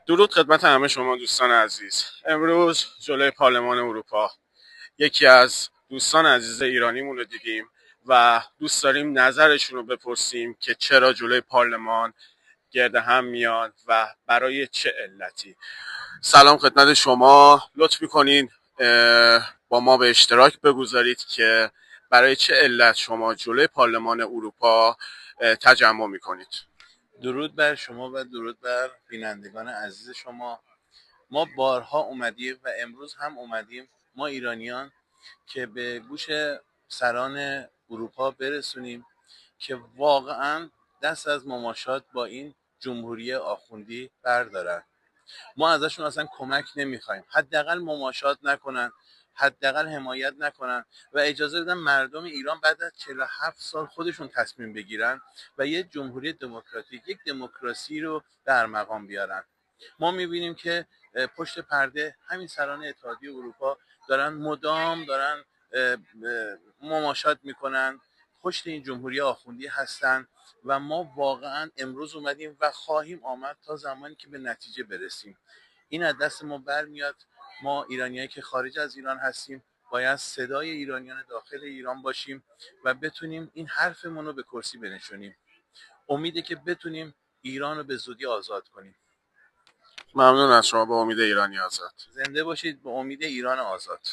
درود خدمت همه شما دوستان عزیز. امروز جلوی پارلمان اروپا یکی از دوستان عزیز ایرانیمون رو دیدیم و دوست داریم نظرشون رو بپرسیم که چرا جلوی پارلمان گرد هم میان و برای چه علتی. سلام خدمت شما، لطف میکنین با ما به اشتراک بگذارید که برای چه علت شما جلوی پارلمان اروپا تجمع میکنید. درود بر شما و درود بر بینندگان عزیز شما. ما بارها اومدیم و امروز هم اومدیم، ما ایرانیان، که به گوش سران اروپا برسونیم که واقعا دست از مماشات با این جمهوری آخوندی بردارن. ما ازشون اصلا کمک نمیخوایم، حداقل مماشات نکنن، حداقل حمایت نکنن و اجازه بدن مردم ایران بعد از 47 سال خودشون تصمیم بگیرن و یه جمهوری دموکراتیک، یک دموکراسی رو در مقام بیارن. ما میبینیم که پشت پرده همین سران اتحادیه اروپا دارن مماشات میکنن، پشت این جمهوری آخوندی هستن و ما واقعا امروز اومدیم و خواهیم آمد تا زمانی که به نتیجه برسیم. این از دست ما برمیاد. ما ایرانیایی که خارج از ایران هستیم باید صدای ایرانیان داخل ایران باشیم و بتونیم این حرفمون رو به کرسی بنشونیم. امیده که بتونیم ایران رو به زودی آزاد کنیم. ممنون از شما. به امید ایرانی آزاد. زنده باشید. به امید ایران آزاد.